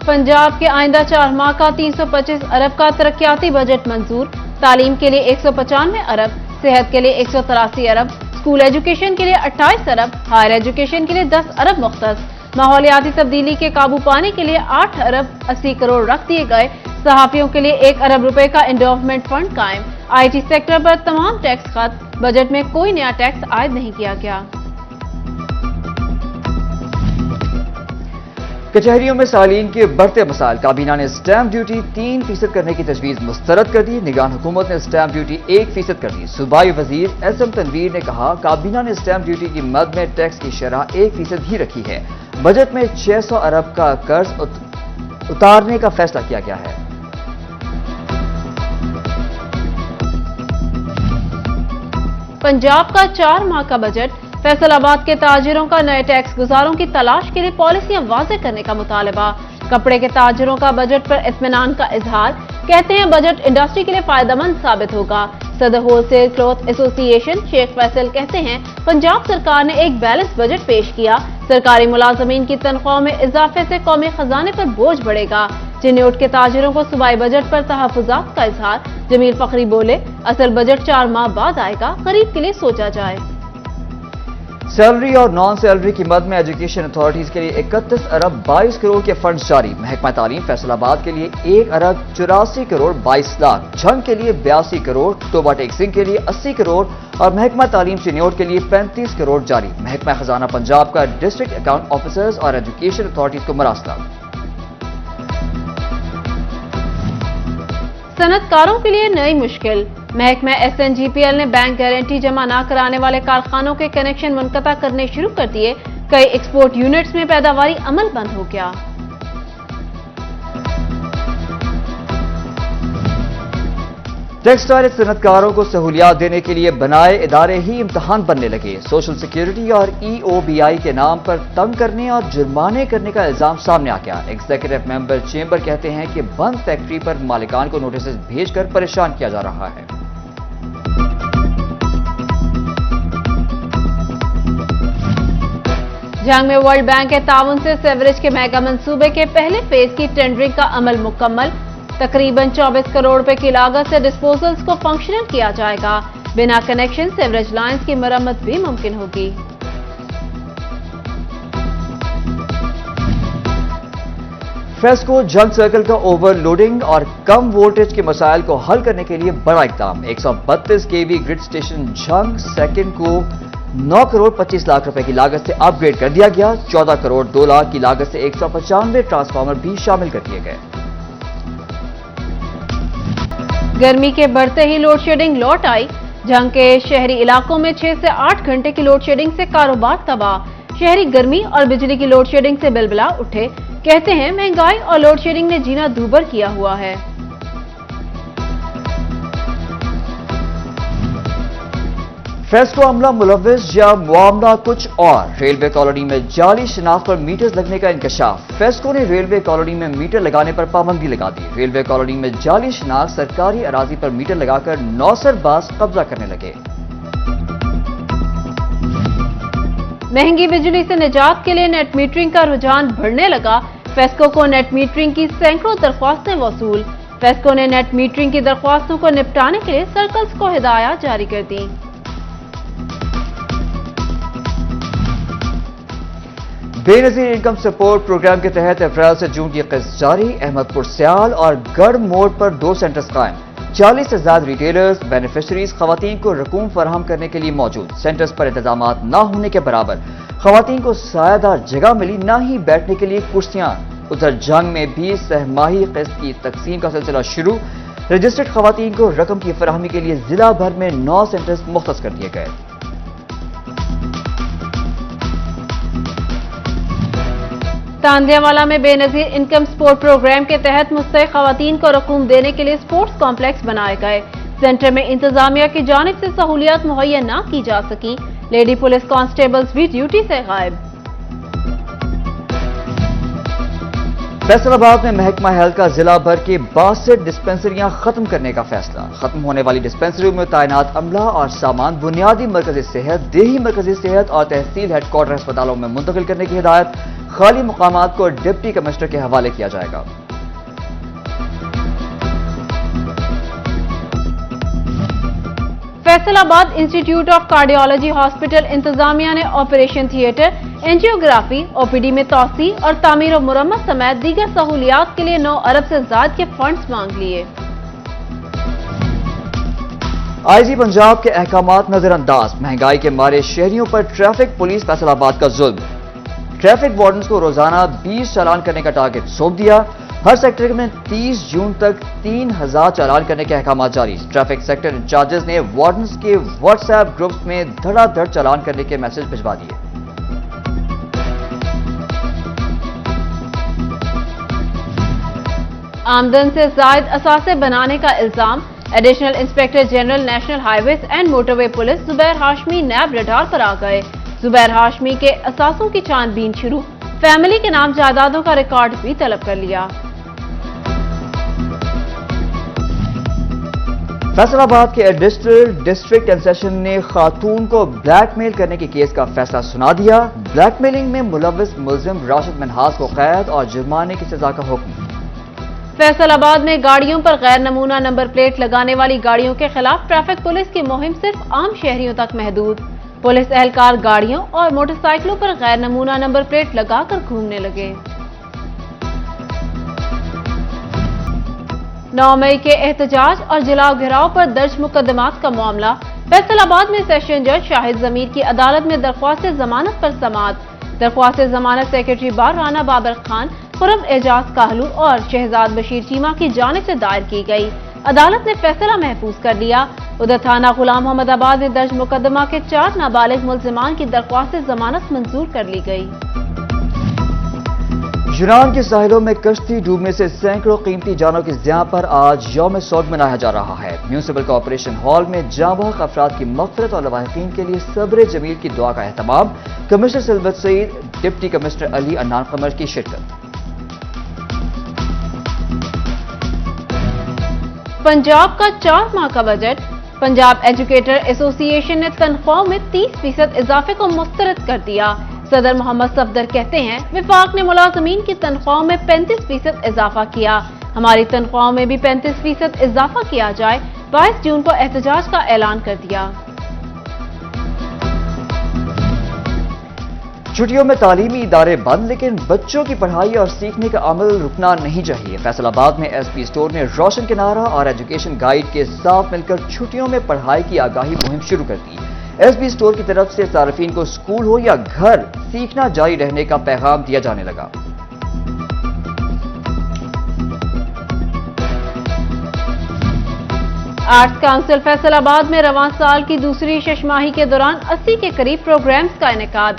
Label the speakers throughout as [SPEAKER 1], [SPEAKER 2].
[SPEAKER 1] पंजाब के आइंदा 4 माह का 325 अरब का तरक्याती बजट मंजूर। तालीम के लिए 195 अरब, सेहत के लिए 183 अरब, स्कूल एजुकेशन के लिए 28 अरब, हायर एजुकेशन के लिए 10 अरब मुख्तस। माहौलियाती तब्दीली के काबू पाने के लिए 8 अरब 80 करोड़ रख दिए गए। सहाफियों के लिए 1 अरब रुपए का एंडोवमेंट फंड कायम। IT सेक्टर पर तमाम टैक्स खत्म। बजट में कोई नया टैक्स आयद नहीं किया गया।
[SPEAKER 2] कचहरियों में सालीन के बढ़ते मसाइल। काबीना ने स्टैंप ड्यूटी 3% करने की तजवीज मुस्तरद कर दी। निगरान हुकूमत ने स्टैंप ड्यूटी 1% कर दी। सूबाई वजीर SM तनवीर ने कहा, काबीना ने स्टैंप ड्यूटी की मद में टैक्स की शरह 1% ही रखी है। बजट में 600 अरब का कर्ज उतारने का फैसला किया गया है।
[SPEAKER 1] पंजाब का 4 माह का बजट। फैसलाबाद के ताजिरों का नए टैक्स गुजारों की तलाश के लिए पॉलिसियां वाज़ेह करने का मुतालबा। कपड़े के ताजिरों का बजट पर इत्मीनान का इजहार। कहते हैं बजट इंडस्ट्री के लिए फायदेमंद साबित होगा। सदर wholesale cloth association Sheikh Faisal कहते हैं, पंजाब सरकार ने एक बैलेंस बजट पेश किया। सरकारी मुलाजमीन की तनख्वाह में इजाफे से कौमी खजाने पर बोझ बढ़ेगा। चिन्नौट के ताजिरों को सूबाई बजट पर तहफुजात का इजहार। जमील फखरी बोले, असल बजट 4 माह बाद आएगा, खरीद के लिए सोचा जाए।
[SPEAKER 2] सैलरी और नॉन सैलरी की मद में एजुकेशन अथॉरिटीज के लिए 31 अरब 22 करोड़ के फंड जारी। महकमा तालीम फैसलाबाद के लिए 1 अरब 84 करोड़ 22 लाख, झंग के लिए 82 करोड़, टोबा टेक्सिंग के लिए 80 करोड़ और महकमा तालीम चिन्नौट के लिए 35 करोड़ जारी। महकमा खजाना पंजाब का डिस्ट्रिक्ट अकाउंट ऑफिसर्स और एजुकेशन अथॉरिटीज को मरासला।
[SPEAKER 1] सनतकारों के लिए नई मुश्किल। महकमा SNGPL ने बैंक गारंटी जमा न कराने वाले कारखानों के कनेक्शन मुनक़ता करने शुरू कर दिए। कई एक्सपोर्ट यूनिट्स में पैदावारी अमल बंद हो गया।
[SPEAKER 2] टेक्सटाइल सनतकारों को सहूलियात देने के लिए बनाए इदारे ही इम्तहान बनने लगे। सोशल सिक्योरिटी और EOBI के नाम पर तंग करने और जुर्माने करने का इल्जाम सामने आ गया। एग्जीक्यूटिव मेंबर चेंबर कहते हैं कि बंद फैक्ट्री पर मालिकान को नोटिस भेजकर परेशान किया जा रहा है।
[SPEAKER 1] जंग में वर्ल्ड बैंक के ताउन से सेवरेज के मेगा मंसूबे के पहले फेज की टेंडरिंग का अमल मुकम्मल। तकरीबन 24 करोड़ रुपए की लागत से डिस्पोजल्स को फंक्शनल किया जाएगा। बिना कनेक्शन सेवरेज लाइंस की मरम्मत भी मुमकिन होगी।
[SPEAKER 2] फेस्को जंग सर्कल का ओवरलोडिंग और कम वोल्टेज के मसाइल को हल करने के लिए बड़ा इक़दाम। 132 kV ग्रिड स्टेशन जंग सेकंड को 9 करोड़ 25 लाख रुपए की लागत से अपग्रेड कर दिया गया। 14 करोड़ 2 लाख की लागत से 195 ट्रांसफार्मर भी शामिल कर दिए गए।
[SPEAKER 1] गर्मी के बढ़ते ही लोड शेडिंग लौट आई। जंग के शहरी इलाकों में 6 से 8 घंटे की लोड शेडिंग से कारोबार तबाह। शहरी गर्मी और बिजली की लोड शेडिंग से बिलबिला उठे। कहते हैं महंगाई और लोड शेडिंग ने जीना दूभर किया हुआ है।
[SPEAKER 2] फेस्को अमला मुलव्विस या मामला कुछ और। रेलवे कॉलोनी में जाली शनाख्त पर मीटर्स लगने का इंकशाफ। फेस्को ने रेलवे कॉलोनी में मीटर लगाने पर पाबंदी लगा दी। रेलवे कॉलोनी में जाली शनाख्त सरकारी अराजी पर मीटर लगाकर नौसरबाज कब्जा करने लगे।
[SPEAKER 1] महंगी बिजली से निजात के लिए नेट मीटरिंग का रुझान बढ़ने लगा। फेस्को को नेट मीटरिंग की सैकड़ों दरख्वास्तें वसूल। फेस्को ने नेट मीटरिंग की दरख्वास्तों को निपटाने के लिए सर्कल्स को हिदायत जारी कर दी।
[SPEAKER 2] बेनजीर इनकम सपोर्ट प्रोग्राम के तहत अप्रैल से जून की किस्त जारी। अहमदपुर सियाल और गढ़ मोड़ पर 2 सेंटर्स कायम। 40 से ज्यादा रिटेलर्स बेनिफिशरीज खवातीन को रकूम फराहम करने के लिए मौजूद। सेंटर्स पर इंतजामात न होने के बराबर खवातीन को सायादार जगह मिली, न ही बैठने के लिए कुर्सियां। उधर जंग में भी सहमाही किस्त की तकसीम का सिलसिला शुरू। रजिस्टर्ड खवातीन को रकम की फराहमी के लिए जिला भर में 9 सेंटर्स मुख्तस कर दिए गए।
[SPEAKER 1] तांदियावाला में बेनजीर इनकम सपोर्ट प्रोग्राम के तहत मुस्तहिक खवातीन को रकूम देने के लिए स्पोर्ट्स कॉम्प्लेक्स बनाए गए। सेंटर में इंतजामिया की जानिब से सहूलियात मुहैया न की जा सकी। लेडी पुलिस कांस्टेबल्स भी ड्यूटी से गायब।
[SPEAKER 2] फैसलाबाद में महकमा हेल्थ का जिला भर के 62 डिस्पेंसरियां खत्म करने का फैसला। खत्म होने वाली डिस्पेंसरियों में तैनात अमला और सामान बुनियादी मरकजी सेहत, देही मरकजी सेहत और तहसील हेडक्वार्टर अस्पतालों में मुंतकिल करने की हिदायत। خالی مقامات کو ڈپٹی کمشنر کے حوالے کیا جائے گا۔
[SPEAKER 1] فیصل آباد انسٹیٹیوٹ آف کارڈیالوجی ہاسپٹل انتظامیہ نے آپریشن تھیٹر، اینجیوگرافی، او پی ڈی میں توسیع اور تعمیر و مرمت سمیت دیگر سہولیات کے لیے 9 ارب سے زائد کے فنڈز مانگ لیے۔
[SPEAKER 2] آئی جی پنجاب کے احکامات نظر انداز، مہنگائی کے مارے شہریوں پر ٹریفک پولیس فیصل آباد کا ظلم، ٹریفک وارڈنز کو روزانہ 20 چالان کرنے کا ٹارگٹ سونپ دیا، ہر سیکٹر میں 30 جون تک 3000 چالان کرنے کے احکامات جاری، ٹریفک سیکٹر انچارجز نے وارڈنز کے واٹس ایپ گروپس میں دھڑا دھڑ چالان کرنے کے میسج بھجوا دیے۔
[SPEAKER 1] آمدن سے زائد اثاثے بنانے کا الزام، additional inspector general national highways and motorway police Zubair Hashmi NAB radar پر آ گئے۔ زبیر ہاشمی کے اثاثوں کی چھان بین شروع، فیملی کے نام جائیدادوں کا ریکارڈ بھی طلب کر لیا۔
[SPEAKER 2] فیصل آباد کے ایڈیشنل ڈسٹرکٹ کنسیشن نے خاتون کو بلیک میل کرنے کے کیس کا فیصلہ سنا دیا، بلیک میلنگ میں ملوث ملزم راشد منہاس کو قید اور جرمانے کی سزا کا حکم۔
[SPEAKER 1] فیصل آباد میں گاڑیوں پر غیر نمونہ نمبر پلیٹ لگانے والی گاڑیوں کے خلاف ٹریفک پولیس کی مہم صرف عام شہریوں تک محدود، پولیس اہلکار گاڑیوں اور موٹر سائیکلوں پر غیر نمونہ نمبر پلیٹ لگا کر گھومنے لگے۔ 9 مئی کے احتجاج اور جلاؤ گھراؤ پر درج مقدمات کا معاملہ، فیصل آباد میں سیشن جج شاہد ضمیر کی عدالت میں درخواست ضمانت پر سماعت، درخواست ضمانت سیکرٹری بار رانا بابر خان، خرم اعجاز کاہلو اور شہزاد بشیر چیمہ کی جانب سے دائر کی گئی، عدالت نے فیصلہ محفوظ کر لیا۔ ادھر تھانہ غلام محمد آباد میں درج مقدمہ کے 4 نابالغ ملزمان کی درخواست ضمانت منظور کر لی گئی۔
[SPEAKER 2] یونان کے ساحلوں میں کشتی ڈوبنے سے سینکڑوں قیمتی جانوں کی زیاں پر آج یوم سوگ منایا جا رہا ہے۔ میونسپل کارپوریشن ہال میں جاں بحق افراد کی مغفرت اور لواحقین کے لیے صبر جمیل کی دعا کا اہتمام، کمشنر سلوت سعید، ڈپٹی کمشنر علی عنان قمر کی شرکت۔
[SPEAKER 1] پنجاب کا 4 ماہ کا بجٹ، پنجاب ایجوکیٹر ایسوسی ایشن نے تنخواہوں میں 30% اضافے کو مسترد کر دیا۔ صدر محمد صفدر کہتے ہیں وفاق نے ملازمین کی تنخواہوں میں 35% اضافہ کیا، ہماری تنخواہوں میں بھی 35% اضافہ کیا جائے، 22 جون کو احتجاج کا اعلان کر دیا۔
[SPEAKER 2] چھٹیوں میں تعلیمی ادارے بند، لیکن بچوں کی پڑھائی اور سیکھنے کا عمل رکنا نہیں چاہیے۔ فیصل آباد میں ایس پی اسٹور نے روشن کنارہ اور ایجوکیشن گائیڈ کے ساتھ مل کر چھٹیوں میں پڑھائی کی آگاہی مہم شروع کر دی۔ ایس پی اسٹور کی طرف سے صارفین کو اسکول ہو یا گھر سیکھنا جاری رہنے کا پیغام دیا جانے لگا۔
[SPEAKER 1] آرٹس کونسل فیصل آباد میں رواں سال کی دوسری شش ماہی کے دوران 80 کے قریب پروگرامز کا انعقاد،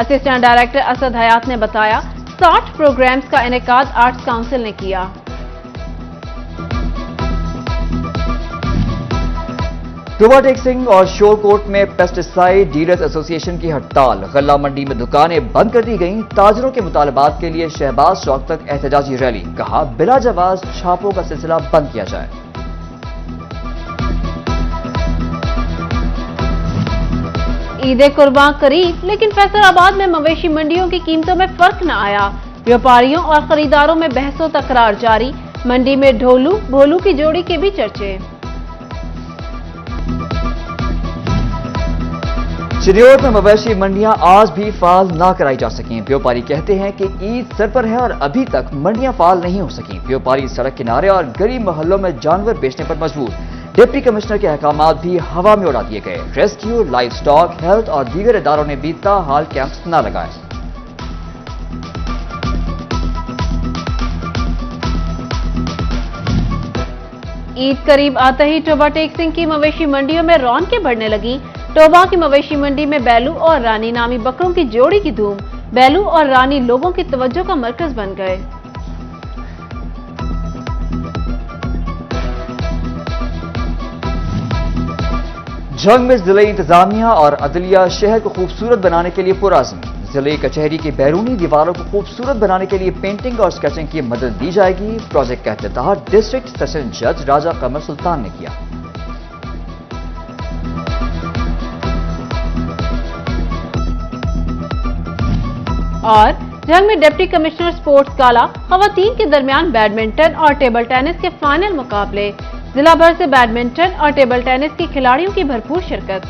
[SPEAKER 1] اسسٹنٹ ڈائریکٹر اسد حیات نے بتایا 60 پروگرامز کا انعقاد آرٹس کونسل نے کیا۔
[SPEAKER 2] ٹوبا ٹیکسنگ اور شور کوٹ میں پیسٹیسائیڈ ڈیلرز ایسوسی ایشن کی ہڑتال، غلہ منڈی میں دکانیں بند کر دی گئیں، تاجروں کے مطالبات کے لیے شہباز چوک تک احتجاجی ریلی، کہا بلا جواز چھاپوں کا سلسلہ بند کیا جائے۔
[SPEAKER 1] عید قرباں قریب، لیکن فیصل آباد میں مویشی منڈیوں کی قیمتوں میں فرق نہ آیا، ویاپاریوں اور خریداروں میں بحث و تکرار جاری، منڈی میں ڈھولو بھولو کی جوڑی کے بھی چرچے۔
[SPEAKER 2] شریور میں مویشی منڈیاں آج بھی فعال نہ کرائی جا سکیں، ویاپاری کہتے ہیں کہ عید سر پر ہے اور ابھی تک منڈیاں فعال نہیں ہو سکیں، ویاپاری سڑک کنارے اور غریب محلوں میں جانور بیچنے پر مجبور، ڈپٹی کمشنر کے احکامات بھی ہوا میں اڑا دیے گئے، ریسکیو، لائف سٹاک، ہیلتھ اور دیگر اداروں نے بھی تاحال کیمپس نہ لگائے۔
[SPEAKER 1] عید قریب آتے ہی ٹوبا ٹیکسنگ کی مویشی منڈیوں میں رونقیں بڑھنے لگی، ٹوبا کی مویشی منڈی میں بیلو اور رانی نامی بکروں کی جوڑی کی دھوم، بیلو اور رانی لوگوں کی توجہ کا مرکز بن گئے۔
[SPEAKER 2] جنگ میں ضلعی انتظامیہ اور عدلیہ شہر کو خوبصورت بنانے کے لیے پرعزم، ضلعی کچہری کی بیرونی دیواروں کو خوبصورت بنانے کے لیے پینٹنگ اور سکیچنگ کی مدد دی جائے گی، پروجیکٹ کا افتتاح ڈسٹرکٹ سیشن جج راجہ قمر سلطان نے کیا۔
[SPEAKER 1] اور जंग में डिप्टी कमिश्नर स्पोर्ट्स गाला, खवातीन के दरमियान बैडमिंटन और टेबल टेनिस के फाइनल मुकाबले। जिला भर से बैडमिंटन और टेबल टेनिस के खिलाड़ियों की भरपूर शिरकत।